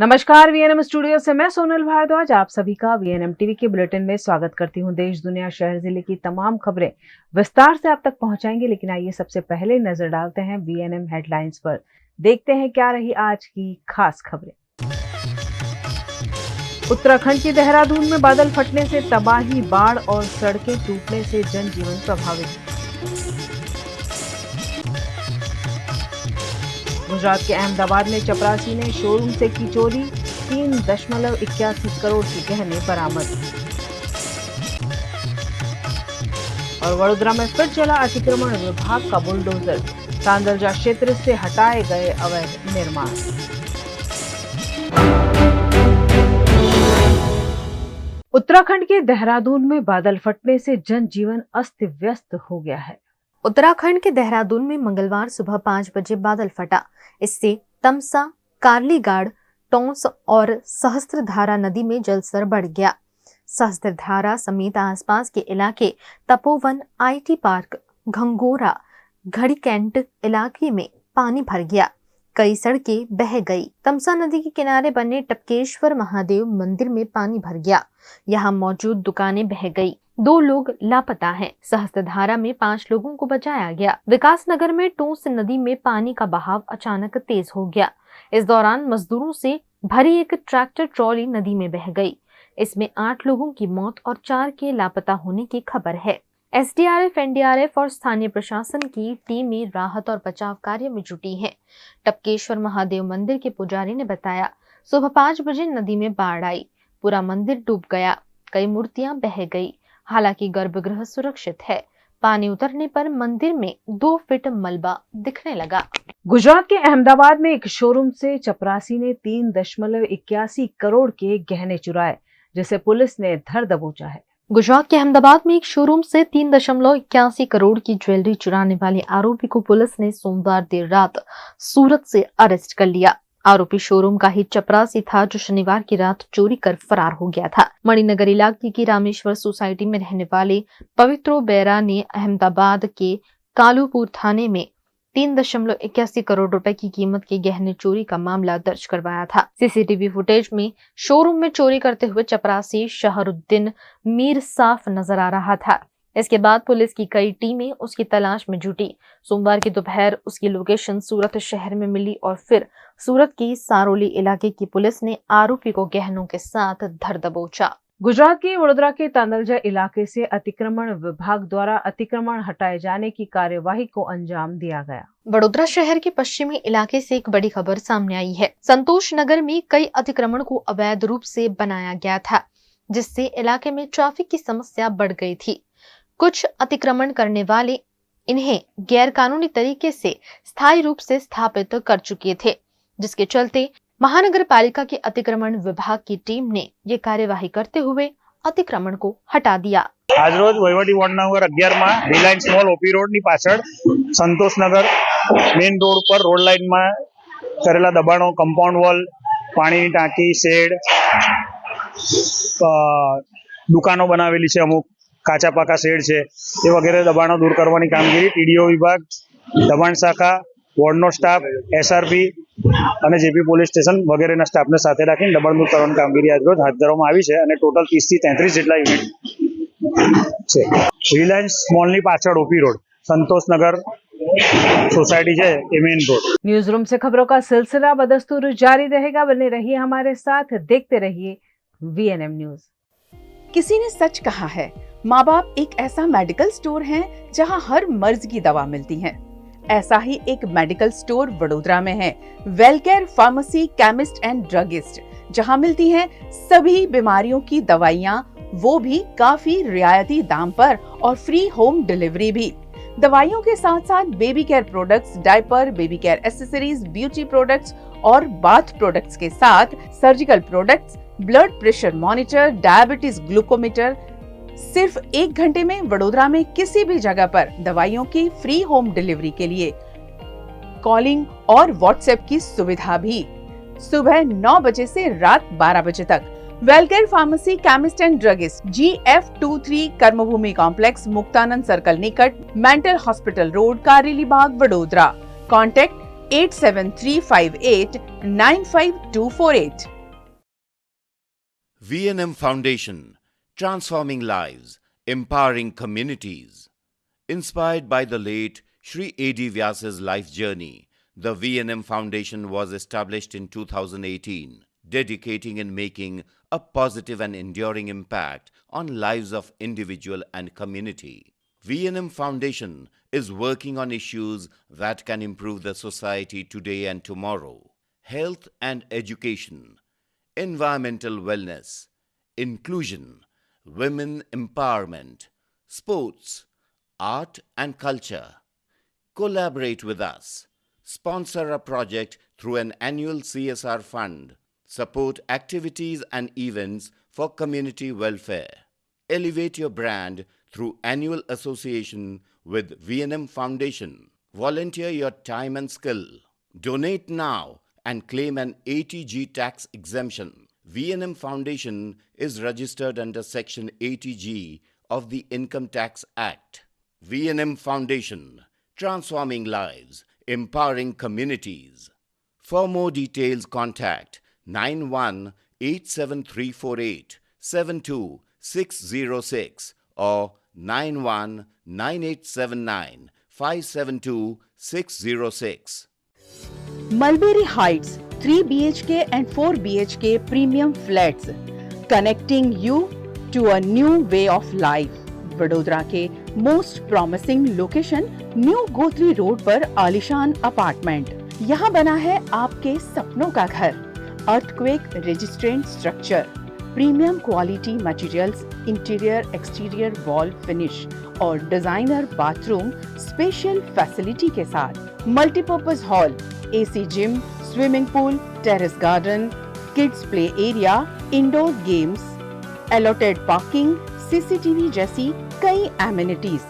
नमस्कार, VNM studio से मैं सोनल भारद्वाज आप सभी का वीएनएम टीवी के बुलेटिन में स्वागत करती हूं। देश दुनिया शहर जिले की तमाम खबरें विस्तार से आप तक पहुंचाएंगे, लेकिन आइए सबसे पहले नजर डालते हैं वीएनएम हेडलाइंस पर। देखते हैं क्या रही आज की खास खबरें। उत्तराखंड के देहरादून में बादल फटने से तबाही, बाढ़ और सड़कें टूटने से जनजीवन प्रभावित। गुजरात के अहमदाबाद में चपरासी ने शोरूम से की चोरी, 3.81 करोड़ के गहने बरामद। और वडोदरा में फिर चला अतिक्रमण विभाग का बुलडोजर, तांदलजा क्षेत्र से हटाए गए अवैध निर्माण। उत्तराखंड के देहरादून में बादल फटने से जनजीवन अस्त व्यस्त हो गया है। उत्तराखंड के देहरादून में मंगलवार सुबह 5 बजे बादल फटा। इससे तमसा, कार्लीगाड़, टोंस और सहस्त्रधारा नदी में जलस्तर बढ़ गया। सहस्त्रधारा समेत आसपास के इलाके तपोवन, आईटी पार्क, घंगोरा, घड़ी कैंट इलाके में पानी भर गया। कई सड़कें बह गई। तमसा नदी के किनारे बने टपकेश्वर महादेव मंदिर में पानी भर गया। यहाँ मौजूद दुकानें बह गई। 2 लोग लापता हैं। सहस्त्रधारा में 5 लोगों को बचाया गया। विकास नगर में टोंस नदी में पानी का बहाव अचानक तेज हो गया। इस दौरान मजदूरों से भरी एक ट्रैक्टर ट्रॉली नदी में बह गई। इसमें 8 लोगों की मौत और 4 के लापता होने की खबर है। एसडीआरएफ, एनडीआरएफ और स्थानीय प्रशासन की टीमें राहत और बचाव कार्य में जुटी हैं। टपकेश्वर महादेव मंदिर के पुजारी ने बताया, सुबह 5 बजे नदी में बाढ़ आई। पूरा मंदिर डूब गया। कई मूर्तियां बह गई। हालांकि गर्भगृह सुरक्षित है। पानी उतरने पर मंदिर में 2 फीट मलबा दिखने लगा। गुजरात के अहमदाबाद में एक शोरूम से चपरासी ने 3.81 करोड़ के गहने चुराए, जिसे पुलिस ने धर दबोचा है। गुजरात के अहमदाबाद में एक शोरूम से 3.81 करोड़ की ज्वेलरी चुराने वाले आरोपी को पुलिस ने सोमवार देर रात सूरत से अरेस्ट कर लिया। आरोपी शोरूम का ही चपरासी था, जो शनिवार की रात चोरी कर फरार हो गया था। मणिनगर इलाके की रामेश्वर सोसाइटी में रहने वाले पवित्रो बेरा ने अहमदाबाद के कालूपुर थाने में 3.81 करोड़ रुपए की कीमत के गहने चोरी का मामला दर्ज करवाया था। सीसीटीवी फुटेज में शोरूम में चोरी करते हुए चपरासी शहरुद्दीन मीर साफ नजर आ रहा था। इसके बाद पुलिस की कई टीमें उसकी तलाश में जुटी। सोमवार की दोपहर उसकी लोकेशन सूरत शहर में मिली और फिर सूरत की सारोली इलाके की पुलिस ने आरोपी को गहनों के साथ धर दबोचा। गुजरात के वडोदरा के तांदलजा इलाके से अतिक्रमण विभाग द्वारा अतिक्रमण हटाए जाने की कार्यवाही को अंजाम दिया गया। वडोदरा शहर के पश्चिमी इलाके से एक बड़ी खबर सामने आई है। संतोष नगर में कई अतिक्रमण को अवैध रूप से बनाया गया था, जिससे इलाके में ट्रैफिक की समस्या बढ़ गई थी। कुछ अतिक्रमण करने वाले इन्हें गैरकानूनी तरीके से स्थायी रूप से स्थापित कर चुके थे, जिसके चलते महानगर पालिका के अतिक्रमण विभाग की टीम ने ये कार्यवाही करते हुए अतिक्रमण को हटा दिया। आज रोज वहीवटी वोर्ड नंबर 11 में रिलायंस मॉल ओपी रोड नी पाछळ संतोष नगर मेन रोड पर रोड लाइन में करेला दबाणों, कंपाउंड वॉल, पानी की टांकी, शेड, दुकानों बनावेली छे, अमुक काचा पाका शेड छे, ये वगैरह दबाणों दूर करवानी कामगीरी टीडीओ विभाग, दबाण शाखा, वोर्डनो स्टाफ, एसआरपी અને જેપી પોલીસ સ્ટેશન વગેરેના સ્ટાફને સાથે રાખીને દબાણ દૂર કરવાની કામગીરી આજ રોજ હાથ ધરવામાં આવી છે અને ટોટલ 30 થી 33 જેટલા યુનિટ છે। રિલાયન્સ મોલની પાછળ ઓપી રોડ સંતોષનગર सोसाइटी है ये मेन रोड। न्यूज रूम से खबरों का सिलसिला बदस्तूर जारी रहेगा। बने रहिए हमारे साथ, देखते रहिए वीएनएम न्यूज। किसी ने सच कहा है, माँ बाप एक ऐसा मेडिकल स्टोर है जहाँ हर मर्ज की दवा मिलती है। ऐसा ही एक मेडिकल स्टोर वडोदरा में है, वेलकेयर फार्मेसी केमिस्ट एंड ड्रगिस्ट, जहां मिलती हैं सभी बीमारियों की दवाइयां, वो भी काफी रियायती दाम पर और फ्री होम डिलीवरी भी। दवाइयों के साथ साथ baby care products, diaper, baby care accessories, beauty products और बाथ प्रोडक्ट्स के साथ surgical products, blood pressure monitor, diabetes glucometer. सिर्फ 1 घंटे में वडोदरा में किसी भी जगह पर दवाइयों की फ्री होम डिलीवरी के लिए कॉलिंग और व्हाट्सएप की सुविधा भी। सुबह 9 बजे से रात 12 बजे तक। Wellcare pharmacy chemist and druggist, GF23 Karmabhoomi complex, Muktanand circle निकट, mental hospital road, Kareli Baug, Vadodara. Contact 8735895248. V&M Foundation, transforming lives, empowering communities. Inspired by the late Sri A.D. Vyasa's life journey, the V&M Foundation was established in 2018, dedicating and making a positive and enduring impact on lives of individual and community. V&M Foundation is working on issues that can improve the society today and tomorrow: health and education, environmental wellness, inclusion, women empowerment, sports, art and culture. Collaborate with us. Sponsor a project through an annual CSR fund. Support activities and events for community welfare. Elevate your brand through annual association with V&M Foundation. Volunteer your time and skill. Donate now and claim an ATG tax exemption. V&M Foundation is registered under Section 80G of the Income Tax Act. V&M Foundation, transforming lives, empowering communities. For more details, contact 918734872606 or 919879572606. Mulberry Heights 3 BHK and 4 BHK premium flats, connecting you to a new way of life. Vadodara के most promising location New Gotri road पर आलीशान apartment. यहाँ बना है आपके सपनों का घर। Earthquake resistant structure, premium quality materials, interior exterior wall finish और डिजाइनर बाथरूम स्पेशल फैसिलिटी के साथ। Multipurpose hall, AC gym, swimming pool, terrace garden, kids play area, indoor games, allotted parking, CCTV जैसी कई एमिनिटीज।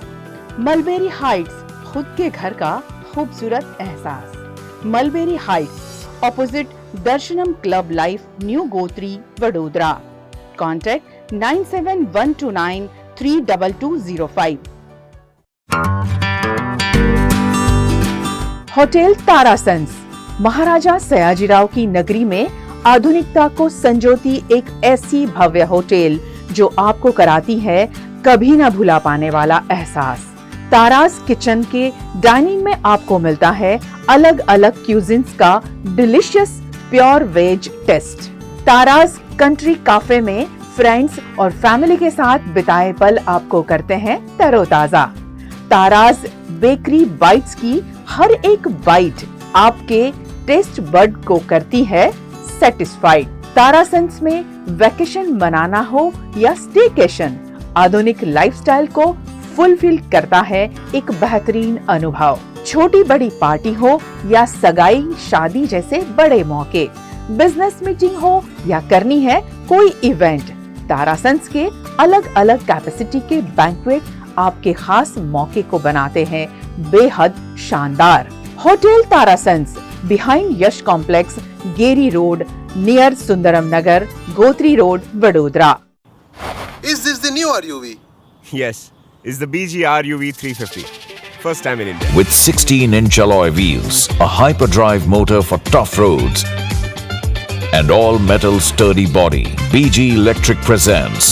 मलबेरी हाइट्स, खुद के घर का खूबसूरत एहसास। Mulberry Heights, opposite Darshanam club life, New Gotri, Vadodara. Contact 9712932205। Hotel Tarasons, Maharaja Sayajirao की नगरी में आधुनिकता को संजोती एक ऐसी भव्य होटल जो आपको कराती है कभी न भुला पाने वाला एहसास। ताराज किचन के डाइनिंग में आपको मिलता है अलग अलग क्यूजिन्स का delicious pure veg taste. Tara's country cafe में फ्रेंड्स और फैमिली के साथ बिताए पल आपको करते हैं तरोताजा। ताराज बेकरी बाइट्स की हर एक बाइट आपके टेस्ट बड को करती है सेटिस्फाइड। तारासंस में वैकेशन मनाना हो या स्टेकेशन, आधुनिक लाइफस्टाइल को फुलफिल करता है एक बेहतरीन अनुभव। छोटी बड़ी पार्टी हो या सगाई शादी जैसे बड़े मौके, बिजनेस मीटिंग हो या करनी है कोई इवेंट, तारासंस के अलग अलग कैपेसिटी के बैंक्वेट आपके खास मौके को बनाते हैं बेहद शानदार। Hotel Tarasons, behind Yash complex, Geri road, near Sundaram Nagar, Gotri road, Vadodara. Is this the new RUV? Yes, it's the BG RUV 350. First time in India. With 16-inch alloy wheels, a hyperdrive motor for tough roads, and all-metal sturdy body, BG Electric presents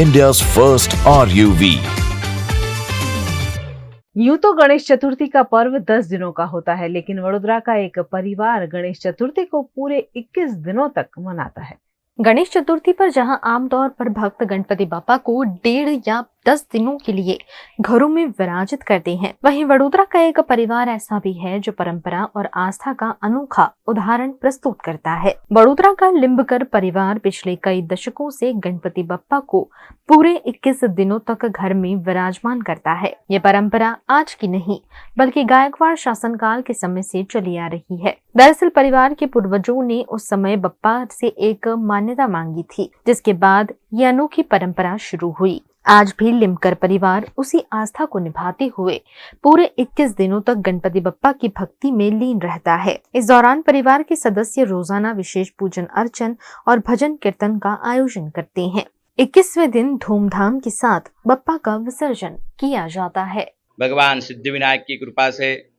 India's first RUV. यूं तो गणेश चतुर्थी का पर्व 10 दिनों का होता है, लेकिन वडोदरा का एक परिवार गणेश चतुर्थी को पूरे 21 दिनों तक मनाता है। गणेश चतुर्थी पर जहां आमतौर पर भक्त गणपति बापा को 1.5 या 10 दिनों के लिए घरों में विराजित करते हैं, वहीं वडोदरा का एक परिवार ऐसा भी है जो परंपरा और आस्था का अनोखा उदाहरण प्रस्तुत करता है। वडोदरा का लिंबकर परिवार पिछले कई दशकों से गणपति बप्पा को पूरे 21 दिनों तक घर में विराजमान करता है। ये परंपरा आज की नहीं बल्कि गायकवाड़ शासनकाल के समय से चली आ रही है। दरअसल परिवार के पूर्वजों ने उस समय बप्पा से एक मान्यता मांगी थी, जिसके बाद ये अनोखी परंपरा शुरू हुई। आज भी लिमकर परिवार उसी आस्था को निभाते हुए पूरे 21 दिनों तक गणपति बप्पा की भक्ति में लीन रहता है। इस दौरान परिवार के सदस्य रोजाना विशेष पूजन अर्चन और भजन कीर्तन का आयोजन करते हैं। 21वें दिन धूमधाम के साथ बप्पा का विसर्जन किया जाता है। भगवान सिद्धिविनायक की कृपा से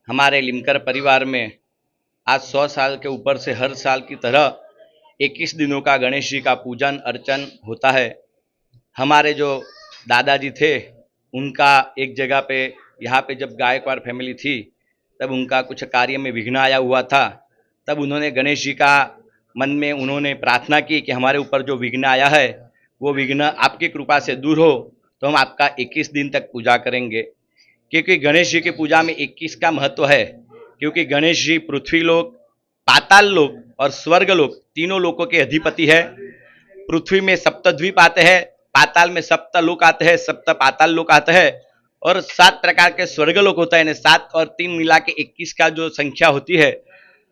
हमारे लिमकर परिवार में आज 100 साल के ऊपर से हर साल की तरह 21 दिनों का गणेश जी का पूजन अर्चन होता है। हमारे जो दादाजी थे उनका एक जगह पे यहाँ पे जब गायकवाड़ फैमिली थी तब उनका कुछ कार्य में विघ्न आया हुआ था। तब उन्होंने गणेश जी का मन में उन्होंने प्रार्थना की कि हमारे ऊपर जो विघ्न आया है वो विघ्न आपकी कृपा से दूर हो, तो हम आपका 21 दिन तक पूजा करेंगे। क्योंकि गणेश जी की पूजा में 21 का महत्व है, क्योंकि गणेश जी पृथ्वी लोक, पाताल लोक और स्वर्ग लोक तीनों लोकों के अधिपति है। पृथ्वी में सप्तद्वीप आते हैं, पाताल में सप्त लोक आते हैं, सप्त पाताल लोक आते हैं और 7 प्रकार के स्वर्ग लोक होता है। 7 और 3 मिला के 21 का जो संख्या होती है,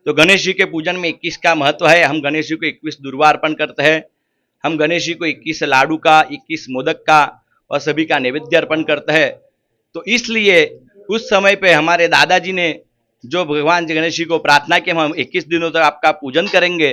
तो गणेश जी के पूजन में 21 का महत्व है। हम गणेश जी को 21 दुर्वा अर्पण करते हैं। हम गणेश जी को 21 लाडू का, 21 मोदक का और सभी का नैवेद्य अर्पण करते हैं। तो इसलिए उस समय पे हमारे दादाजी ने जो भगवान गणेश जी को प्रार्थना की हम 21 दिनों तक आपका पूजन करेंगे,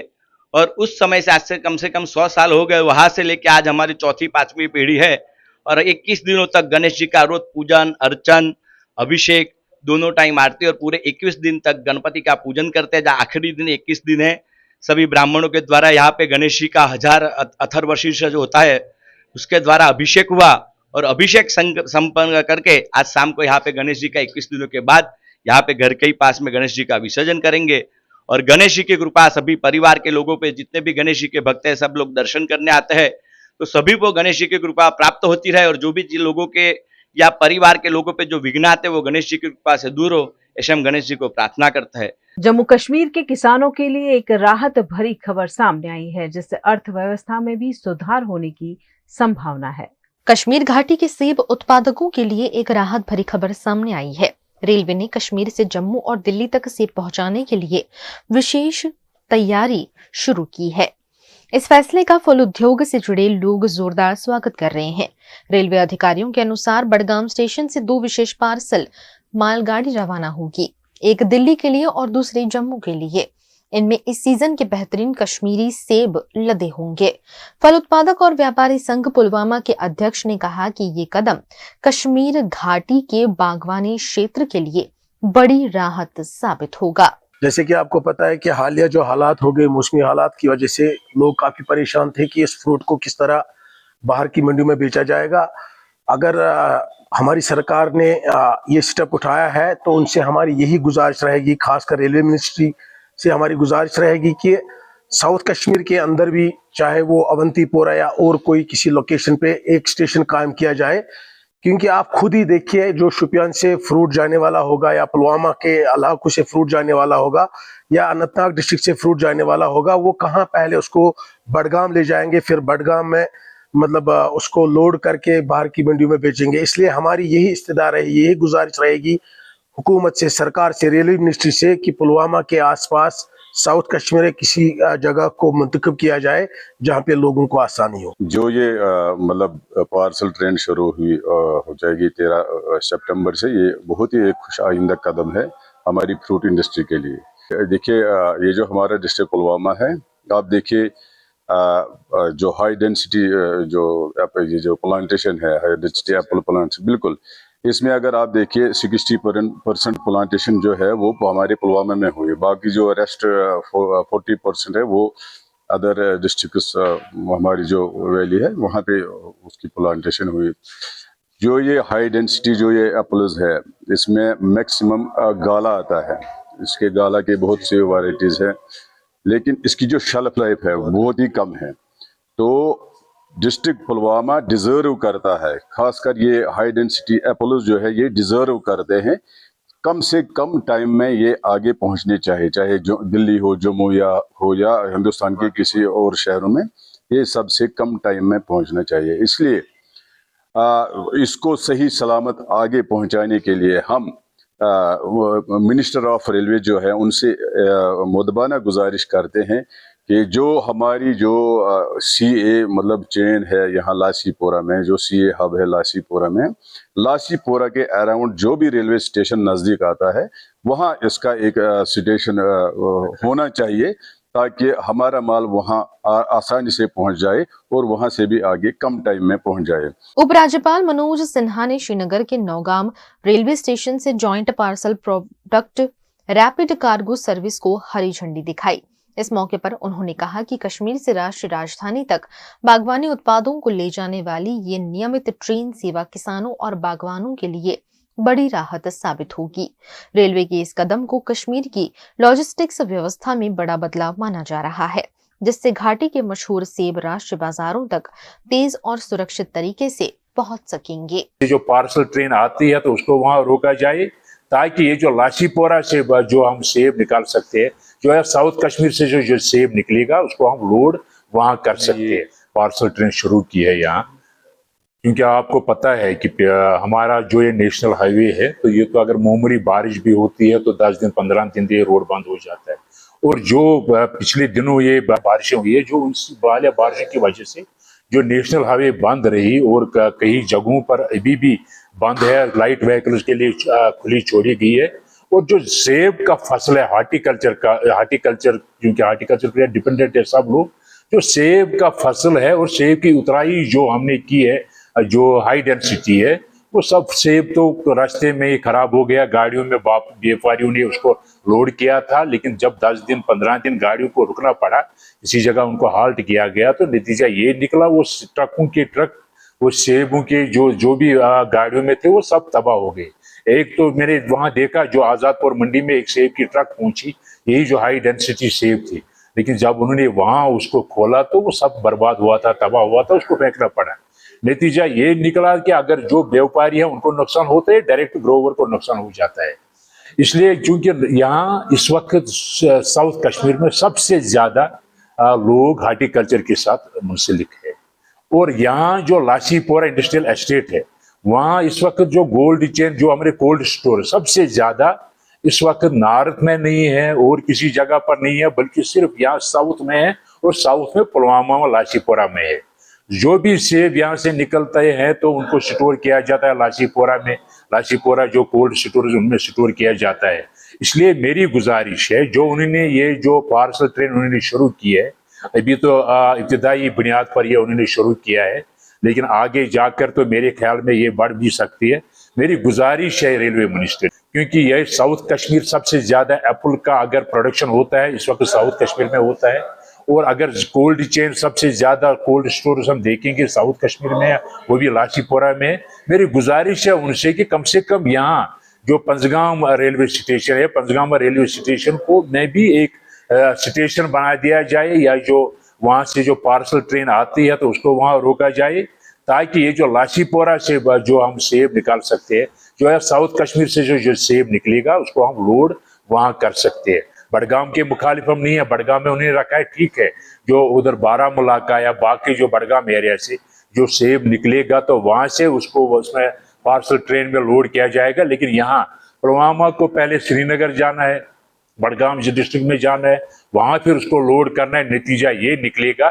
और उस समय से आज से कम 100 साल हो गए, वहां से लेके आज हमारी 4th-5वीं पीढ़ी है और 21 दिनों तक गणेश जी का रोज पूजन अर्चन अभिषेक दोनों टाइम आरती और पूरे 21 दिन तक गणपति का पूजन करते हैं। जहाँ आखिरी दिन 21 दिन है, सभी ब्राह्मणों के द्वारा यहाँ पे गणेश जी का 1000 अथर्वशीर्ष जो होता है उसके द्वारा अभिषेक हुआ और अभिषेक संपन्न करके आज शाम को यहाँ पे गणेश जी का 21 दिनों के बाद यहाँ पे घर के ही पास में गणेश जी का विसर्जन करेंगे। और गणेश जी की कृपा सभी परिवार के लोगों पे, जितने भी गणेश जी के भक्त हैं सब लोग दर्शन करने आते हैं, तो सभी को गणेश जी की कृपा प्राप्त होती रहे और जो भी लोगों के या परिवार के लोगों पे जो विघ्न आते हैं वो गणेश जी की कृपा से दूर हो, ऐसे हम गणेश जी को प्रार्थना करते हैं। जम्मू कश्मीर के किसानों के लिए एक राहत भरी खबर सामने आई है, जिससे अर्थव्यवस्था में भी सुधार होने की संभावना है। कश्मीर घाटी के सेब उत्पादकों के लिए एक राहत भरी खबर सामने आई है। रेलवे ने कश्मीर से जम्मू और दिल्ली तक सेब पहुंचाने के लिए विशेष तैयारी शुरू की है। इस फैसले का फल उद्योग से जुड़े लोग जोरदार स्वागत कर रहे हैं। रेलवे अधिकारियों के अनुसार बडगाम स्टेशन से 2 विशेष पार्सल मालगाड़ी रवाना होगी, एक दिल्ली के लिए और दूसरी जम्मू के लिए। इनमें इस सीजन के बेहतरीन कश्मीरी सेब लदे होंगे। फल उत्पादक और व्यापारी संघ पुलवामा के अध्यक्ष ने कहा कि ये कदम कश्मीर घाटी के बागवानी क्षेत्र के लिए बड़ी राहत साबित होगा। जैसे कि आपको पता है कि हालिया जो हालात हो गए, मौसमी हालात की वजह से लोग काफी परेशान थे कि इस फ्रूट को किस तरह बाहर की मंडियों में बेचा जाएगा। अगर हमारी सरकार ने ये स्टेप उठाया है तो उनसे हमारी यही गुजारिश रहेगी, खासकर रेलवे मिनिस्ट्री से हमारी गुजारिश रहेगी कि साउथ कश्मीर के अंदर भी, चाहे वो अवंतीपोरा या और कोई किसी लोकेशन पे एक स्टेशन कायम किया जाए। क्योंकि आप खुद ही देखिए, जो शुपियान से फ्रूट जाने वाला होगा या पुलवामा के इलाकों से फ्रूट जाने वाला होगा या अनंतनाग डिस्ट्रिक्ट से फ्रूट जाने वाला होगा, वो कहाँ पहले उसको बडगाम ले जाएंगे, फिर बडगाम में मतलब उसको लोड करके बाहर की मंडियों में बेचेंगे। इसलिए हमारी यही इस्तदा रहेगी, यही गुजारिश रहेगी हुकूमत से, सरकार से, रेलवे मिनिस्ट्री से कि पुलवामा के आसपास साउथ कश्मीर किसी जगह को मुंतखब किया जाए जहाँ पे लोगों को आसानी हो। जो ये मतलब पार्सल ट्रेन शुरू हुई हो जाएगी 13 सितंबर से, ये बहुत ही एक खुश आइंदा कदम है हमारी फ्रूट इंडस्ट्री के लिए। देखिए ये जो हमारा डिस्ट्रिक्ट पुलवामा है, आप देखिए जो हाई डेंसिटी जो प्लांटेशन है, हाई डेंसिटी एप्पल प्लांट्स, बिल्कुल इसमें अगर आप देखिए 60% प्लांटेशन जो है वो हमारे पुलवामा में हुई। बाकी जो रेस्ट 40% है वो अदर डिस्ट्रिक्ट्स हमारी जो वैली है वहाँ पे उसकी प्लांटेशन हुई। जो ये हाई डेंसिटी जो ये एप्पल्स है, इसमें मैक्सिमम गाला आता है। इसके गाला के बहुत से वाइराइटीज हैं, लेकिन इसकी जो शेल्फ लाइफ है बहुत ही कम है। तो डिस्ट्रिक्ट पुलवामा डिजर्व करता है, खासकर ये हाई डेंसिटी एप्पल्स जो है ये डिजर्व करते हैं। कम से कम टाइम में ये आगे पहुंचने चाहिए, चाहे जो दिल्ली हो, जम्मू हो या हिंदुस्तान के किसी और शहरों में, ये सबसे कम टाइम में पहुंचना चाहिए। इसलिए इसको सही सलामत आगे पहुंचाने के लिए हम मिनिस्टर ऑफ रेलवे जो है उनसे मुदबाना गुजारिश करते हैं कि जो हमारी जो CA मतलब चेन है यहाँ लासीपोरा में, जो CA हब है लासीपोरा में, लासीपोरा के अराउंड जो भी रेलवे स्टेशन नज़दीक आता है वहाँ इसका एक स्टेशन होना चाहिए, ताकि हमारा माल वहाँ आसानी से पहुँच जाए और वहाँ से भी आगे कम टाइम में पहुँच जाए। उपराज्यपाल मनोज सिन्हा ने श्रीनगर के नौगाम रेलवे स्टेशन से joint parcel product rapid cargo service को हरी झंडी दिखाई। इस मौके पर उन्होंने कहा कि कश्मीर से राष्ट्रीय राजधानी तक बागवानी उत्पादों को ले जाने वाली ये नियमित ट्रेन सेवा किसानों और बागवानों के लिए बड़ी राहत साबित होगी। रेलवे के इस कदम को कश्मीर की लॉजिस्टिक्स व्यवस्था में बड़ा बदलाव माना जा रहा है, जिससे घाटी के मशहूर सेब राष्ट्रीय बाजारों तक तेज और सुरक्षित तरीके से पहुंच सकेंगे। जो पार्सल ट्रेन आती है तो उसको वहां रोका जाए, ताकि ये जो लाशीपोरा से जो हम सेब निकाल सकते हैं, जो है साउथ कश्मीर से जो सेब निकलेगा उसको हम लोड वहां कर सकते हैं। पार्सल ट्रेन शुरू की है यहाँ, क्योंकि आपको पता है कि हमारा जो ये नेशनल हाईवे है, तो ये तो अगर मामूली बारिश भी होती है तो 10 दिन 15 दिन ये रोड बंद हो जाता है। और जो पिछले दिनों ये बारिशें हुई है, जो उस बारिश की वजह से जो नेशनल हाईवे बंद रही और कई जगहों पर अभी भी बंद है, लाइट व्हीकल्स के लिए खुली छोड़ी गई है। और जो सेब का फसल है, हार्टिकल्चर, क्योंकि हार्टिकल्चर पर डिपेंडेंट है सब लोग, जो सेब का फसल है और सेब की उतराई जो हमने की है, जो हाई डेंसिटी है, वो सब सेब तो रास्ते में ही खराब हो गया। गाड़ियों में व्यापारियों ने उसको लोड किया था, लेकिन जब 10 दिन 15 दिन गाड़ियों को रुकना पड़ा, इसी जगह उनको हाल्ट किया गया, तो नतीजा ये निकला वो ट्रकों के ट्रक, वो सेबों के जो भी गाड़ियों में थे वो सब तबाह हो गए। एक तो मैंने वहां देखा, जो आजादपुर मंडी में एक सेब की ट्रक पहुंची, यही जो हाई डेंसिटी सेब थी, लेकिन जब उन्होंने वहां उसको खोला तो वो सब बर्बाद हुआ था, तबाह हुआ था, उसको फेंकना पड़ा। नतीजा ये निकला कि अगर जो व्यापारी है उनको नुकसान होता है, डायरेक्ट ग्रोवर को नुकसान हो जाता है। इसलिए क्योंकि यहाँ इस वक्त साउथ कश्मीर में सबसे ज्यादा लोग हार्टिकल्चर के साथ मुंसलिक है, और यहाँ जो लाशीपोरा इंडस्ट्रियल एस्टेट है, वहाँ इस वक्त जो गोल्ड चेन, जो हमारे कोल्ड स्टोर सबसे ज्यादा इस वक्त नॉर्थ में नहीं है और किसी जगह पर नहीं है, बल्कि सिर्फ यहाँ साउथ में है, और साउथ में पुलवामा और लाशीपोरा में है। जो भी सेब यहाँ से निकलते हैं तो उनको स्टोर किया जाता है लाशीपोरा में। लाशीपोरा जो कोल्ड स्टोर है उनमें स्टोर किया जाता है। इसलिए मेरी गुजारिश है, जो उन्होंने ये जो पार्सल ट्रेन उन्होंने शुरू की है, अभी तो इब्तिदाई बुनियाद पर ये उन्होंने शुरू किया है, लेकिन आगे जाकर तो मेरे ख्याल में ये बढ़ भी सकती है। मेरी गुजारिश है रेलवे मिनिस्टर, क्योंकि यह साउथ कश्मीर सबसे ज्यादा एप्पल का अगर प्रोडक्शन होता है इस वक्त साउथ कश्मीर में होता है, और अगर कोल्ड चेन सबसे ज्यादा कोल्ड स्टोर्स हम देखेंगे साउथ कश्मीर में, वो भी लाशीपोरा में। मेरी गुजारिश है उनसे कि कम से कम यहाँ जो पंजगाम रेलवे स्टेशन है, पंजगाम रेलवे स्टेशन को में भी एक स्टेशन बना दिया जाए, या जो वहां से जो पार्सल ट्रेन आती है तो उसको वहां रोका जाए, ताकि ये जो लाशीपोरा से जो हम सेब निकाल सकते हैं, जो है साउथ कश्मीर से जो सेब निकलेगा उसको हम लोड वहां कर सकते हैं। बडगाम के मुखालिफ हम नहीं है, बडगाम में उन्हें रखा है, ठीक है, जो उधर बारामूला का या बाकी जो बडगाम एरिया से जो सेब निकलेगा तो वहां से उसको उसमें पार्सल ट्रेन में लोड किया जाएगा। लेकिन यहाँ पुलवामा को पहले श्रीनगर जाना है, बडगाम डिस्ट्रिक्ट में जाना है, वहां फिर उसको लोड करना है। नतीजा ये निकलेगा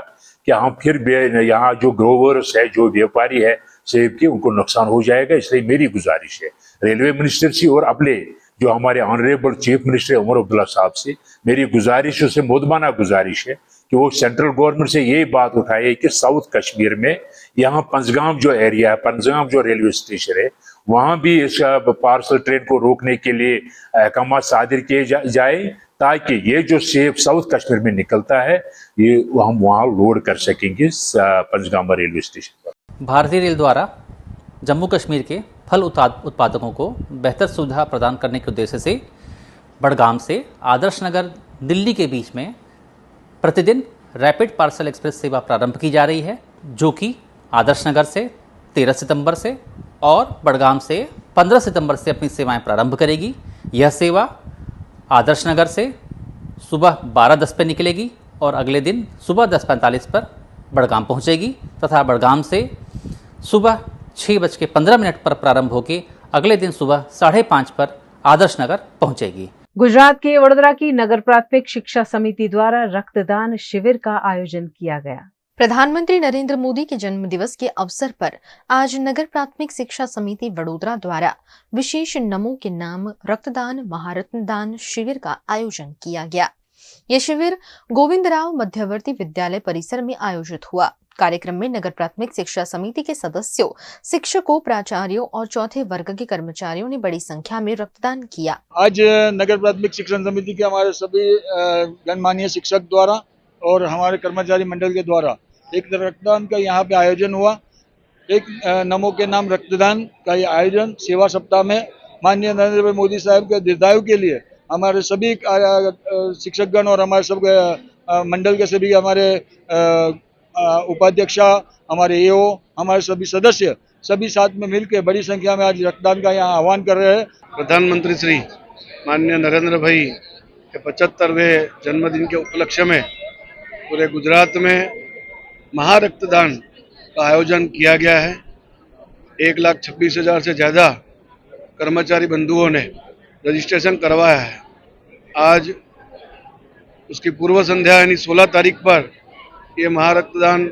कि हम फिर यहाँ जो ग्रोवर्स है, जो व्यापारी है सेब के, उनको नुकसान हो जाएगा। इसलिए मेरी गुजारिश है रेलवे मिनिस्टर से और अपने जो हमारे honourable chief minister Omar Abdullah साहब से, मेरी गुजारिश से मुदमाना गुजारिश है कि वो सेंट्रल गवर्नमेंट से ये बात उठाए कि साउथ कश्मीर में यहाँ पंजगाम जो एरिया है, पंजगाम जो रेलवे स्टेशन है, वहाँ भी इस पार्सल ट्रेन को रोकने के लिए अहकाम सादिर किए जाए, ताकि ये जो सेब साउथ कश्मीर में निकलता है ये हम वहाँ लोड कर सकेंगे पंजगाम रेलवे स्टेशन पर। भारतीय रेल द्वारा जम्मू कश्मीर के फल उत्पादकों को बेहतर सुविधा प्रदान करने के उद्देश्य से बडगाम से आदर्श नगर दिल्ली के बीच में प्रतिदिन रैपिड पार्सल एक्सप्रेस सेवा प्रारंभ की जा रही है, जो कि आदर्श नगर से 13 सितंबर से और बडगाम से 15 सितंबर से अपनी सेवाएं प्रारंभ करेगी। यह सेवा आदर्श नगर से सुबह 12:10 पर निकलेगी और अगले दिन सुबह 10:45 पर बडगाम पहुंचेगी, तथा बडगाम से सुबह 6:15 पर प्रारंभ होकर अगले दिन सुबह 5:30 पर आदर्श नगर पहुंचेगी। गुजरात के वडोदरा की नगर प्राथमिक शिक्षा समिति द्वारा रक्तदान शिविर का आयोजन किया गया। प्रधानमंत्री नरेंद्र मोदी के जन्म दिवस के अवसर पर आज नगर प्राथमिक शिक्षा समिति वडोदरा द्वारा विशेष नमो के नाम रक्तदान महारत्न दान शिविर का आयोजन किया गया। ये शिविर गोविंदराव मध्यवर्ती विद्यालय परिसर में आयोजित हुआ। कार्यक्रम में नगर प्राथमिक शिक्षा समिति के सदस्यों, शिक्षकों, प्राचार्यों और चौथे वर्ग के कर्मचारियों ने बड़ी संख्या में रक्तदान किया। आज नगर प्राथमिक शिक्षण समिति के हमारे सभी गणमान्य शिक्षक द्वारा और हमारे कर्मचारी मंडल के द्वारा एक रक्तदान का यहाँ पे आयोजन हुआ। एक नमो के नाम रक्तदान का ये आयोजन सेवा सप्ताह में माननीय नरेंद्र भाई मोदी साहब के दीर्घायु के लिए हमारे सभी शिक्षकगण और हमारे सब मंडल के सभी हमारे उपाध्यक्षा, हमारे एओ, हमारे सभी सदस्य सभी साथ में मिलकर बड़ी संख्या में आज रक्तदान का यहाँ आह्वान कर रहे हैं। प्रधानमंत्री श्री माननीय नरेंद्र भाई के 75वें जन्मदिन के उपलक्ष्य में पूरे गुजरात में महारक्तदान का आयोजन किया गया है। 1,26,000 से ज़्यादा कर्मचारी बंधुओं ने रजिस्ट्रेशन करवाया है। आज उसकी पूर्व संध्या यानी 16 तारीख पर ये महारक्तदान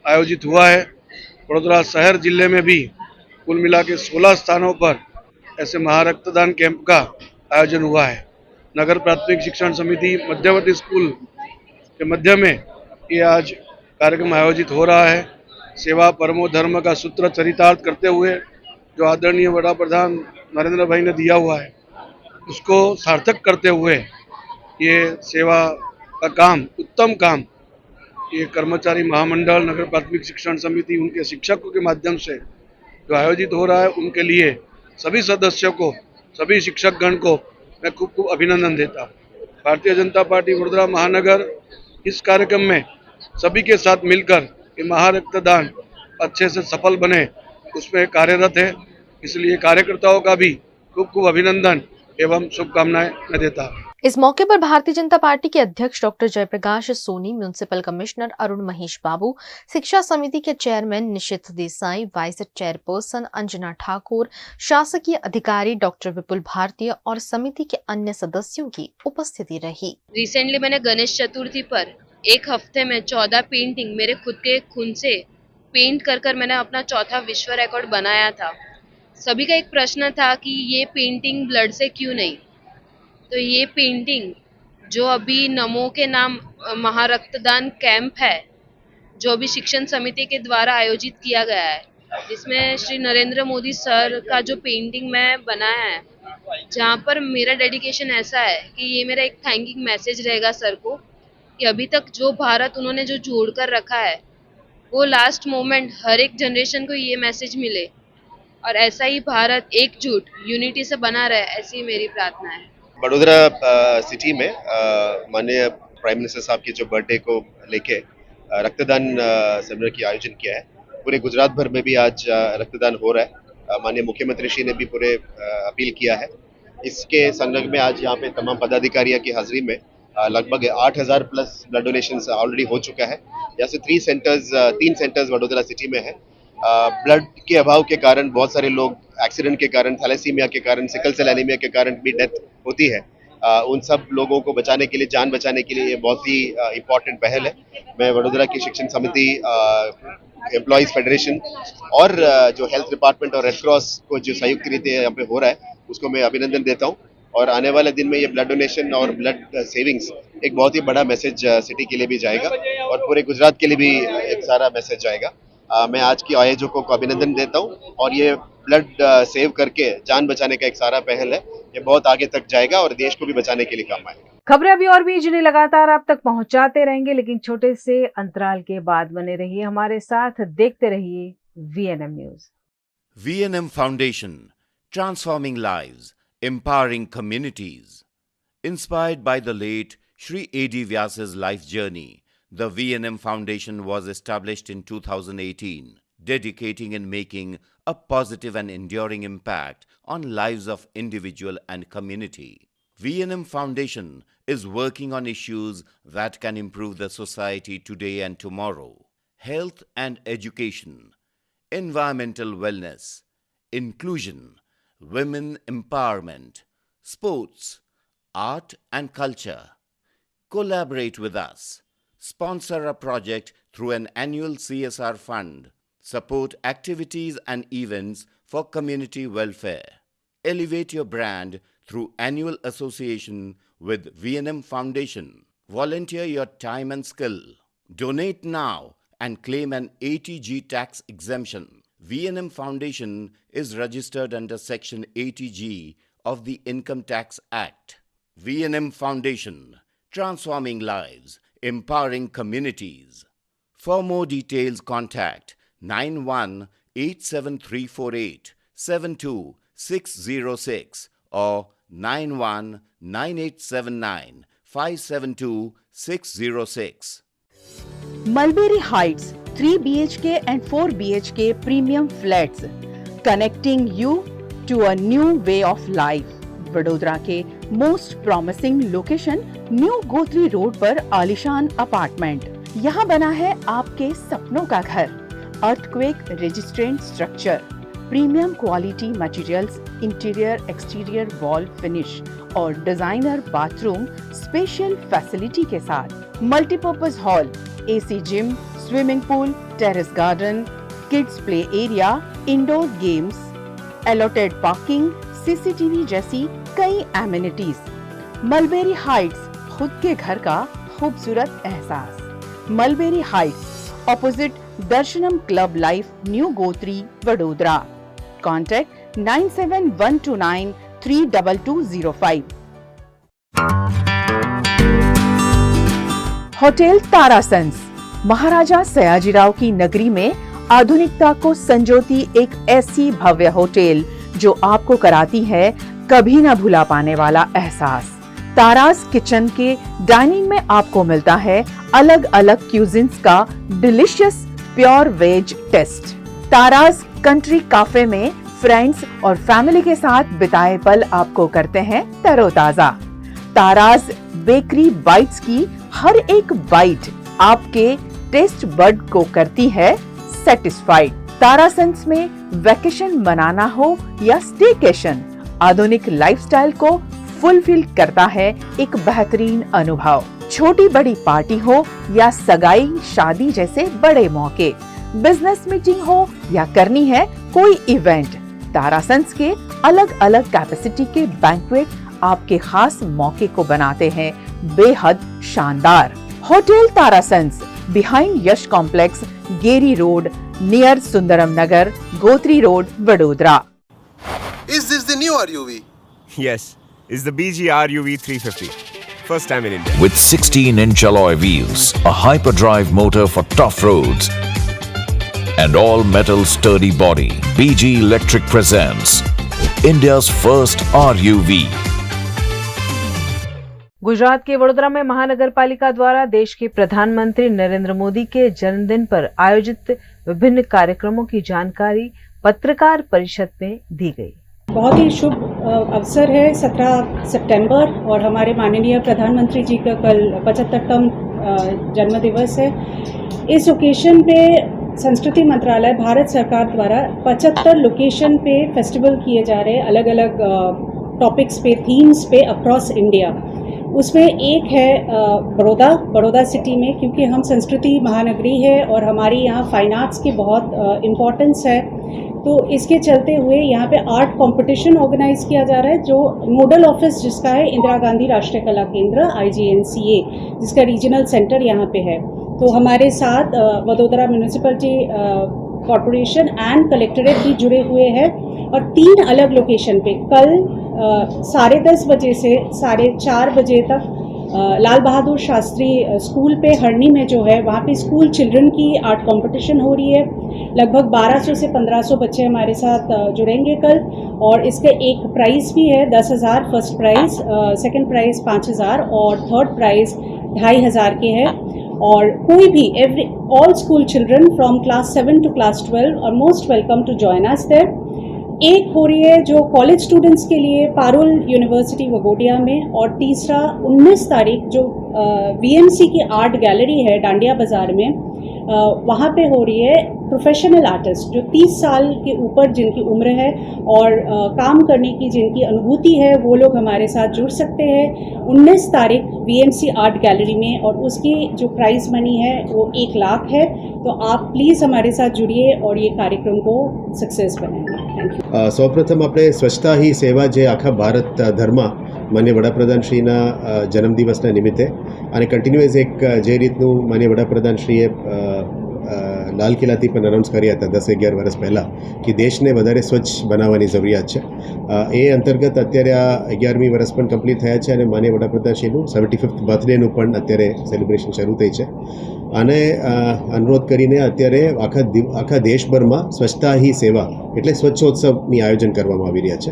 आयोजित हुआ है। वडोदरा शहर जिले में भी कुल मिला के 16 स्थानों पर ऐसे महारक्तदान कैंप का आयोजन हुआ है। नगर प्राथमिक शिक्षण समिति मध्यवर्ती स्कूल के मध्य में ये आज कार्यक्रम आयोजित हो रहा है। सेवा परमो धर्म का सूत्र चरितार्थ करते हुए जो आदरणीय वड़ा प्रधान नरेंद्र भाई ने दिया हुआ है उसको सार्थक करते हुए ये सेवा का काम, उत्तम काम ये कर्मचारी महामंडल, नगर प्राथमिक शिक्षण समिति, उनके शिक्षकों के माध्यम से जो आयोजित हो रहा है उनके लिए सभी सदस्यों को, सभी शिक्षकगण को मैं खूब खूब अभिनंदन देता हूँ। भारतीय जनता पार्टी वडोदरा महानगर इस कार्यक्रम में सभी के साथ मिलकर ये महारक्तदान अच्छे से सफल बने उसमें कार्यरत है। इसलिए कार्यकर्ताओं का भी खूब खूब अभिनंदन एवं शुभकामनाएं मैं देता हूँ। इस मौके पर भारतीय जनता पार्टी के अध्यक्ष doctor Jayprakash Soni, municipal commissioner Arun Mahesh Babu, शिक्षा समिति के chairman Nishit Desai, vice chairperson Anjana Thakur, शासकीय अधिकारी डॉक्टर विपुल भारतीय और समिति के अन्य सदस्यों की उपस्थिति रही। रिसेंटली मैंने गणेश चतुर्थी पर एक हफ्ते में 14 पेंटिंग मेरे खुद के खून से पेंट कर मैंने अपना चौथा विश्व रिकॉर्ड बनाया था। सभी का एक प्रश्न था कि ये पेंटिंग ब्लड से क्यों नहीं, तो ये पेंटिंग जो अभी नमो के नाम महारक्तदान कैंप है जो अभी शिक्षण समिति के द्वारा आयोजित किया गया है, जिसमें श्री नरेंद्र मोदी सर का जो पेंटिंग मैं बनाया है, जहाँ पर मेरा डेडिकेशन ऐसा है कि ये मेरा एक थैंकिंग मैसेज रहेगा सर को कि अभी तक जो भारत उन्होंने जो जोड़ कर रखा है वो लास्ट मोमेंट हर एक जनरेशन को ये मैसेज मिले और ऐसा ही भारत एकजुट यूनिटी से बना रहे, ऐसी मेरी प्रार्थना है। वडोदरा सिटी में माननीय प्राइम मिनिस्टर साहब के जो बर्थडे को लेके रक्तदान सेमिनार की आयोजन किया है। पूरे गुजरात भर में भी आज रक्तदान हो रहा है। माननीय मुख्यमंत्री श्री ने भी पूरे अपील किया है। इसके संदर्भ में आज यहाँ पे तमाम पदाधिकारियों की हाजिरी में लगभग 8,000 प्लस ब्लड डोनेशन ऑलरेडी हो चुका है। यहाँ से 3 सेंटर्स वडोदरा सिटी में है। ब्लड के अभाव के कारण बहुत सारे लोग एक्सीडेंट के कारण, थैलेसीमिया के कारण, सिकल सेल एनीमिया के कारण भी डेथ होती है। उन सब लोगों को बचाने के लिए, जान बचाने के लिए ये बहुत ही इम्पोर्टेंट पहल है। मैं वडोदरा की शिक्षण समिति, एम्प्लॉइज फेडरेशन और जो हेल्थ डिपार्टमेंट और रेड क्रॉस को जो संयुक्त रीति यहाँ पे हो रहा है उसको मैं अभिनंदन देता हूँ। और आने वाले दिन में ये ब्लड डोनेशन और ब्लड सेविंग्स एक बहुत ही बड़ा मैसेज सिटी के लिए भी जाएगा और पूरे गुजरात के लिए भी एक सारा मैसेज जाएगा। मैं आज की आयोजकों को अभिनंदन देता हूँ और ये ब्लड सेव करके जान बचाने का एक सारा पहल है। ये बहुत आगे तक जाएगा और देश को भी बचाने के लिए काम आएगा। खबरें अभी और भी जिन्हें लगातार आप तक पहुंचाते रहेंगे, लेकिन छोटे से अंतराल के बाद बने रहिए हमारे साथ, देखते रहिए VNM news. VNM Foundation, transforming lives, empowering communities. Inspired by the late Shri A.D. Vyas's life journey, the VNM Foundation was established in 2018, dedicating and making a positive and enduring impact on lives of individual and community. VNM Foundation is working on issues that can improve the society today and tomorrow: health and education, environmental wellness, inclusion, women empowerment, sports, art and culture. Collaborate with us. Sponsor a project through an annual CSR fund. Support activities and events for community welfare. Elevate your brand through annual association with V&M Foundation. Volunteer your time and skill. Donate now and claim an 80G tax exemption. V&M Foundation is registered under Section 80G of the Income Tax Act. V&M Foundation, transforming lives, empowering communities. For more details, contact 918734872606 or 919879572606. Mulberry Heights 3 BHK and 4 BHK premium flats connecting you to a new way of life. Vadodara के most promising location New Gotri road पर आलीशान apartment. यहाँ बना है आपके सपनों का घर। Earthquake resistant structure, premium quality materials, interior exterior wall finish और डिजाइनर बाथरूम स्पेशल फैसिलिटी के साथ। Multipurpose hall, AC gym, swimming pool, terrace garden, kids play area, indoor games, allotted parking, CCTV जैसी कई एमिनिटीज। मलबेरी हाइट्स, खुद के घर का खूबसूरत एहसास। Mulberry Heights, opposite Darshanam club life, New Gotri, Vadodara. Contact 9712932205। Hotel Tarasons, Maharaja Sayajirao की नगरी में आधुनिकता को संजोती एक ऐसी भव्य होटल जो आपको कराती है कभी न भुला पाने वाला एहसास। तारास किचन के डाइनिंग में आपको मिलता है अलग अलग क्यूजिन्स का delicious pure veg taste. Tara's country cafe में फ्रेंड्स और फैमिली के साथ बिताए पल आपको करते हैं तरोताजा। तारास बेकरी बाइट्स की हर एक बाइट आपके टेस्ट बड को करती है सेटिस्फाइड। तारासंस में वैकेशन मनाना हो या स्टेकेशन, आधुनिक लाइफस्टाइल को फुलफिल करता है एक बेहतरीन अनुभव। छोटी बड़ी पार्टी हो या सगाई शादी जैसे बड़े मौके, बिजनेस मीटिंग हो या करनी है कोई इवेंट, तारासंस के अलग अलग कैपेसिटी के बैंक्वेट आपके खास मौके को बनाते हैं बेहद शानदार। Hotel Tarasons, behind Yash complex, Geri road, near Sundaram Nagar, Gotri road, Vadodara. Is this the new RUV? Yes, it's the BG RUV 350. First time in India. With 16-inch alloy wheels, a hyperdrive motor for tough roads, and all-metal sturdy body, BG Electric presents India's first RUV. Gujarat के वडोदरा में महानगर पालिका द्वारा देश के प्रधानमंत्री नरेंद्र मोदी के जन्मदिन पर आयोजित विभिन्न कार्यक्रमों की जानकारी पत्रकार परिषद में दी गई। बहुत ही शुभ अवसर है 17 सितंबर और हमारे माननीय प्रधानमंत्री जी का कल 75वां जन्म दिवस है। इस ओकेशन पे संस्कृति मंत्रालय भारत सरकार द्वारा 75 लोकेशन पे फेस्टिवल किए जा रहे हैं, अलग अलग टॉपिक्स पे, थीम्स पे अक्रॉस इंडिया। उसमें एक है बड़ौदा सिटी में, क्योंकि हम संस्कृति महानगरी है और हमारी यहाँ फाइन आर्ट्स की बहुत इम्पोर्टेंस है, तो इसके चलते हुए यहाँ पे आर्ट कंपटीशन ऑर्गेनाइज किया जा रहा है, जो नोडल ऑफिस जिसका है इंदिरा गांधी राष्ट्रीय कला केंद्र IGNCA, जिसका रीजनल सेंटर यहाँ पे है। तो हमारे साथ Vadodara municipality corporation and collectorate भी जुड़े हुए हैं और 3 अलग लोकेशन पे कल 10:30 बजे से 4:30 बजे तक लाल बहादुर शास्त्री स्कूल पे हरनी में जो है वहाँ पे स्कूल चिल्ड्रन की आर्ट कंपटीशन हो रही है। लगभग 1200 से 1500 बच्चे हमारे साथ जुड़ेंगे कल, और इसका एक प्राइज़ भी है 10,000 फर्स्ट प्राइज़, सेकंड प्राइज़ 5,000 और थर्ड प्राइज़ 2,500 के है। और कोई भी all school children from class 7 to class 12 are most welcome to join us there. एक हो रही है जो कॉलेज स्टूडेंट्स के लिए पारुल यूनिवर्सिटी वगोडिया में, और तीसरा 19 तारीख जो VMC की आर्ट गैलरी है डांडिया बाज़ार में, वहाँ पे हो रही है प्रोफेशनल आर्टिस्ट जो 30 साल के ऊपर जिनकी उम्र है और काम करने की जिनकी अनुभूति है, वो लोग हमारे साथ जुड़ सकते हैं 19 तारीख VMC आर्ट गैलरी में, और उसकी जो प्राइज़ मनी है वो 1 लाख है। तो आप प्लीज़ हमारे साथ जुड़िए और ये कार्यक्रम को सक्सेस बनाएं। સૌપ્રથમ આપણે સ્વચ્છતા હી સેવા જે આખા ભારત ધરમાં માનનીય વડાપ્રધાનશ્રીના જન્મદિવસના નિમિત્તે અને કન્ટિન્યુઅસ એક જે રીતનું માનનીય વડાપ્રધાનશ્રીએ લાલ કિલ્લાથી પણ અનાઉન્સ કર્યા હતા 10-11 વર્ષ પહેલાં કે દેશને વધારે સ્વચ્છ બનાવવાની જરૂરિયાત છે. એ અંતર્ગત અત્યારે આ 11મી વર્ષ પણ કમ્પ્લીટ થયા છે અને માનનીય વડાપ્રધાનશ્રીનું 75th બર્થડેનું પણ અત્યારે સેલિબ્રેશન શરૂ થઈ છે. અને અનુરોધ કરીને અત્યારે આખા દેશભરમાં સ્વચ્છતા હી સેવા એટલે સ્વચ્છોત્સવની આયોજન કરવામાં આવી રહ્યા છે.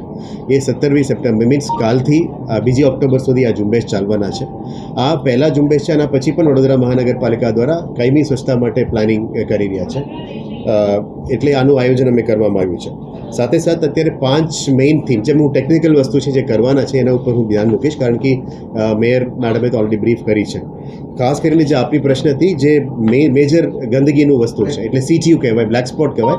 એ 17મી સપ્ટેમ્બર મીન્સ કાલથી 2 ઓક્ટોબર સુધી આ ઝુંબેશ ચાલવાના છે. આ પહેલા ઝુંબેશ છે, આના પછી પણ વડોદરા મહાનગરપાલિકા દ્વારા કાયમી સ્વચ્છતા માટે પ્લાનિંગ કરી રહ્યા છે. એટલે આનું આયોજન અમે કરવામાં આવ્યું છે. સાથે સાથે અત્યારે 5 મેઇન થીમ, જેમ હું ટેકનિકલ વસ્તુ છે જે કરવાના છે એના ઉપર હું ધ્યાન મૂકીશ, કારણ કે મેયર મેડમે તો ઓલરેડી બ્રીફ કરી છે. ખાસ કરીને જે આપણી પ્રશ્ન હતી જે મેજર ગંદકીનું વસ્તુ છે એટલે CTU કહેવાય, બ્લેક સ્પોટ કહેવાય,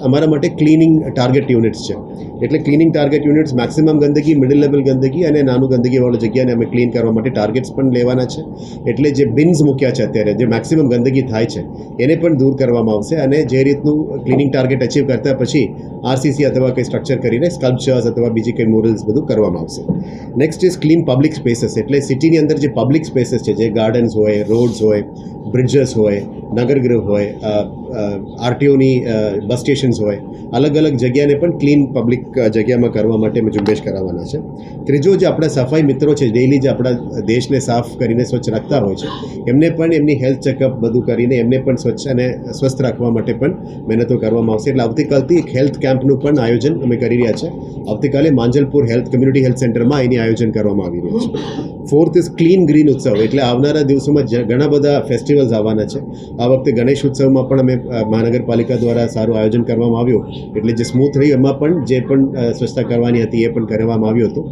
અમારા માટે ક્લિનિંગ ટાર્ગેટ યુનિટ્સ છે. એટલે ક્લિનિંગ ટાર્ગેટ યુનિટ્સ મેક્સિમમ ગંદકી, મિડલ લેવલ ગંદકી અને નાનું ગંદકીવાળો જગ્યાને અમે ક્લીન કરવા માટે ટાર્ગેટ્સ પણ લેવાના છે. એટલે જે બિન્સ મૂક્યા છે અત્યારે જે મેક્સિમમ ગંદકી થાય છે એને પણ દૂર કરવામાં આવશે. અને જે રીતનું ક્લિનિંગ ટાર્ગેટ અચીવ કરતા પછી RCC અથવા કંઈ સ્ટ્રક્ચર કરીને સ્કલ્પચર્સ અથવા બીજી કંઈ મોરલ્સ બધું કરવામાં આવશે. Next is clean public spaces, એટલે સિટીની અંદર જે પબ્લિક સ્પેસીસ છે, જે ગાર્ડન્સ હોય, રોડ્સ હોય, બ્રિજીસ હોય, નગરગૃહ હોય, RTOની બસ સ્ટેશન્સ હોય, અલગ અલગ જગ્યાને પણ ક્લીન પબ્લિક જગ્યામાં કરવા માટે અમે ઝુંબેશ કરાવવાના છે. ત્રીજો જે આપણા સફાઈ મિત્રો છે, ડેઇલી જે આપણા દેશને સાફ કરીને સ્વચ્છ રાખતા હોય છે, એમને પણ એમની હેલ્થ ચેકઅપ બધું કરીને એમને પણ સ્વચ્છ અને સ્વસ્થ રાખવા માટે પણ મહેનતો કરવામાં આવશે. એટલે આવતીકાલથી એક હેલ્થ કેમ્પનું પણ આયોજન અમે કરી રહ્યા છે. આવતીકાલે માંજલપુર કમ્યુનિટી હેલ્થ સેન્ટરમાં એની આયોજન કરવામાં આવી રહ્યું છે. ફોર્થ ઇઝ ક્લીન ગ્રીન ઉત્સવ, એટલે આવનારા દિવસોમાં ઘણા બધા ફેસ્ટિવલ્સ આવવાના છે. આ વખતે ગણેશ ઉત્સવમાં પણ અમે મહાનગરપાલિકા દ્વારા સારું આયોજન કરવામાં આવ્યું, એટલે જે સ્મૂથ રહ્યું એમાં પણ જે પણ સ્વચ્છતા કરવાની હતી એ પણ કરવામાં આવ્યું હતું.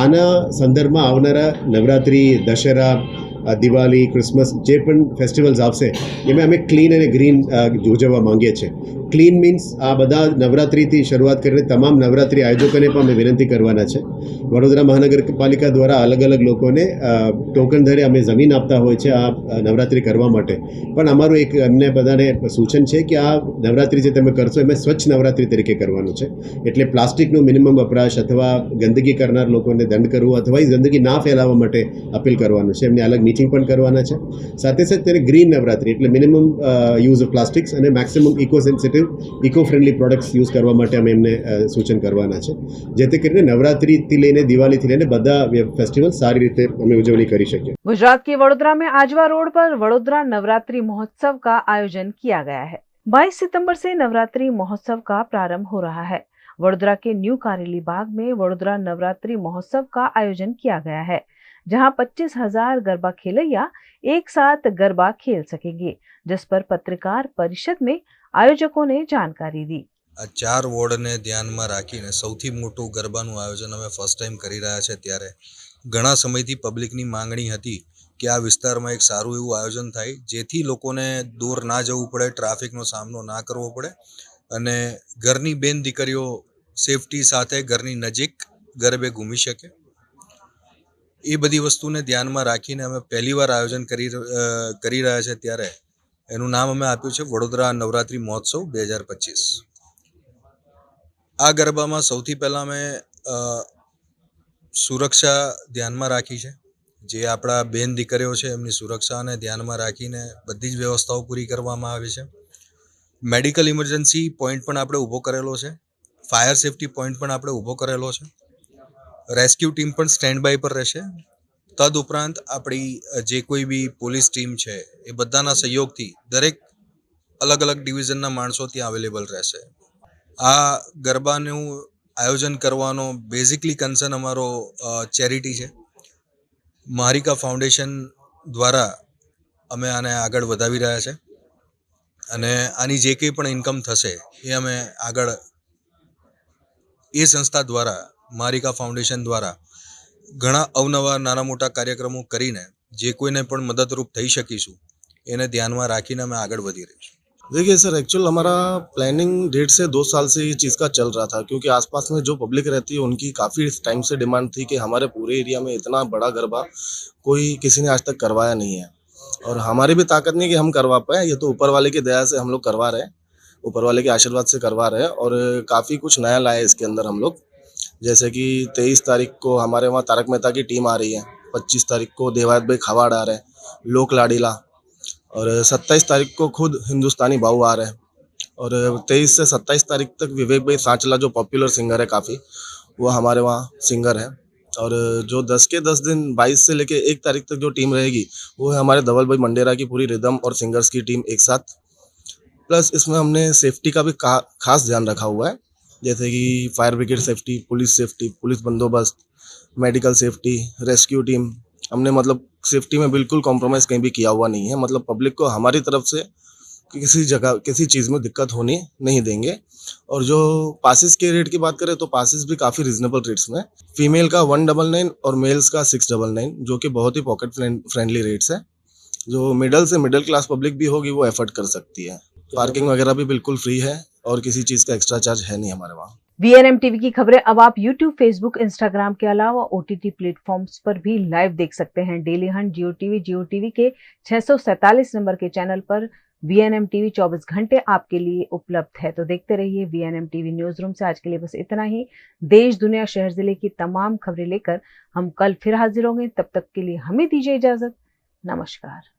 આના સંદર્ભમાં આવનારા નવરાત્રિ, દશેરા, દિવાળી, ક્રિસમસ જે પણ ફેસ્ટિવલ્સ આવશે એમાં અમે ક્લીન અને ગ્રીન ઉજવવા માંગીએ છીએ. ક્લીન મીન્સ આ બધા નવરાત્રિથી શરૂઆત કરીને તમામ નવરાત્રિ આયોજકોને પણ અમે વિનંતી કરવાના છે. વડોદરા મહાનગરપાલિકા દ્વારા અલગ અલગ લોકોને ટોકન ધરે અમે જમીન આપતા હોય છે આ નવરાત્રિ કરવા માટે. પણ અમારું એક એમને બધાને સૂચન છે કે આ નવરાત્રિ જે તમે કરશો એમાં સ્વચ્છ નવરાત્રિ તરીકે કરવાનું છે. એટલે પ્લાસ્ટિકનું મિનિમમ વપરાશ અથવા ગંદકી કરનાર લોકોને દંડ કરવો અથવા એ ગંદકી ના ફેલાવવા માટે અપીલ કરવાનું છે. એમને અલગ મીટિંગ પણ કરવાના છે. સાથે સાથે તેને ગ્રીન નવરાત્રિ એટલે મિનિમમ યુઝ ઓફ પ્લાસ્ટિક્સ અને maximum eco sensitive, eco friendly products use કરવા માટે અમે એમને સૂચન કરવાના છે, જેથી કરીને નવરાત્રિથી લઈને દિવાળીથી લઈને બધા फेस्टिवल सारी रीते हमें उजवनी करी सके। गुजरात के वडोदरा में आजवा रोड पर वडोदरा नवरात्रि महोत्सव का आयोजन किया गया है। 22 सितंबर से नवरात्रि महोत्सव का प्रारंभ हो रहा है। वडोदरा के न्यू कारेली बाग में वडोदरा नवरात्रि महोत्सव का आयोजन किया गया है, जहां 25,000 गरबा खेलैया एक साथ गरबा खेल सकेंगे, जिस पर पत्रकार परिषद में आयोजकों ने जानकारी दी। આ 4 વોર્ડને ધ્યાનમાં રાખીને સૌથી મોટું ગરબાનું આયોજન અમે ફર્સ્ટ ટાઈમ કરી રહ્યા છે। ત્યારે ઘણા સમયથી પબ્લિકની માંગણી હતી કે આ વિસ્તારમાં એક સારું એવું આયોજન થાય, જેથી લોકોને દૂર ના જવું પડે, ટ્રાફિકનો સામનો ના કરવો પડે અને ઘરની બેન દીકરીઓ સેફટી સાથે ઘરની નજીક ગરબે ઘૂમી શકે। એ બધી વસ્તુને ધ્યાનમાં રાખીને અમે પહેલીવાર આયોજન કરી રહ્યા છે। ત્યારે એનું નામ અમે આપ્યું છે વડોદરા નવરાત્રિ મહોત્સવ 2025। આ ગરબામાં સૌથી પહેલાં અમે સુરક્ષા ધ્યાનમાં રાખી છે। જે આપણા બેન દીકરીઓ છે એમની સુરક્ષાને ધ્યાનમાં રાખીને બધી જ વ્યવસ્થાઓ પૂરી કરવામાં આવી છે। મેડિકલ ઇમરજન્સી પોઈન્ટ પણ આપણે ઊભો કરેલો છે, ફાયર સેફટી પોઈન્ટ પણ આપણે ઊભો કરેલો છે, રેસ્ક્યુ ટીમ પણ સ્ટેન્ડ બાય પર રહેશે। તદુપરાંત આપણી જે કોઈ બી પોલીસ ટીમ છે એ બધાના સહયોગથી દરેક અલગ અલગ ડિવિઝનના માણસો ત્યાં અવેલેબલ રહેશે। આ ગરબાનું આયોજન કરવાનો બેઝિકલી કન્સર્ન અમારો ચેરિટી છે। મારિકા ફાઉન્ડેશન દ્વારા અમે આને આગળ વધાવી રહ્યા છે અને આની જે કંઈ પણ ઇન્કમ થશે એ અમે આગળ એ સંસ્થા દ્વારા, મારિકા ફાઉન્ડેશન દ્વારા ઘણા અવનવા નાના મોટા કાર્યક્રમો કરીને જે કોઈને પણ મદદરૂપ થઈ શકીશું એને ધ્યાનમાં રાખીને અમે આગળ વધી રહીશું। देखिए सर, एक्चुअल हमारा प्लानिंग 1.5 से 2 साल से ये चीज़ का चल रहा था, क्योंकि आसपास में जो पब्लिक रहती है उनकी काफ़ी टाइम से डिमांड थी कि हमारे पूरे एरिया में इतना बड़ा गरबा कोई किसी ने आज तक करवाया नहीं है। और हमारी भी ताकत नहीं कि हम करवा पाए, ये तो ऊपर वाले की दया से हम लोग करवा रहे हैं। ऊपर वाले के आशीर्वाद से करवा रहे हैं और काफ़ी कुछ नया लाए इसके अंदर हम लोग। जैसे कि 23 तारीख को हमारे वहाँ तारक मेहता की टीम आ रही है, 25 तारीख को देवायत भाई खवाड़ आ रहे हैं, लोक लाडीला, और 27 तारीख को खुद हिंदुस्तानी बाऊ आ रहे हैं, और 23 से 27 तारीख तक विवेक भाई सांचला जो पॉपुलर सिंगर है काफ़ी, वो हमारे वहाँ सिंगर है। और जो 10 के 10 दिन 22 से लेके 1 तारीख तक जो टीम रहेगी वो है हमारे धवल भाई मंडेरा की पूरी रिदम और सिंगर्स की टीम एक साथ। प्लस इसमें हमने सेफ्टी का भी खास ध्यान रखा हुआ है, जैसे कि फायर ब्रिगेड सेफ्टी, पुलिस बंदोबस्त, मेडिकल सेफ्टी, रेस्क्यू टीम। हमने मतलब सेफ्टी में बिल्कुल कॉम्प्रोमाइज़ कहीं भी किया हुआ नहीं है। मतलब पब्लिक को हमारी तरफ से किसी जगह किसी चीज़ में दिक्कत होने नहीं देंगे। और जो पासिस के रेट की बात करें तो पासिस भी काफ़ी रिजनेबल रेट्स में, फीमेल का 199 और मेल्स का 699, जो कि बहुत ही पॉकेट फ्रेंडली रेट्स है। जो मिडिल से मिडिल क्लास पब्लिक भी होगी वो एफर्ट कर सकती है। पार्किंग वगैरह भी बिल्कुल फ्री है और किसी चीज़ का एक्स्ट्रा चार्ज है नहीं हमारे वहाँ। VNM टीवी की खबरें अब आप YouTube, Facebook, Instagram के अलावा OTT प्लेटफॉर्म्स पर भी लाइव देख सकते हैं। डेली हंट, जियो टीवी के 647 नंबर के चैनल पर VNM टीवी 24 घंटे आपके लिए उपलब्ध है। तो देखते रहिए VNM टीवी न्यूज रूम से। आज के लिए बस इतना ही। देश, दुनिया, शहर, जिले की तमाम खबरें लेकर हम कल फिर हाजिर होंगे। तब तक के लिए हमें दीजिए इजाजत। नमस्कार।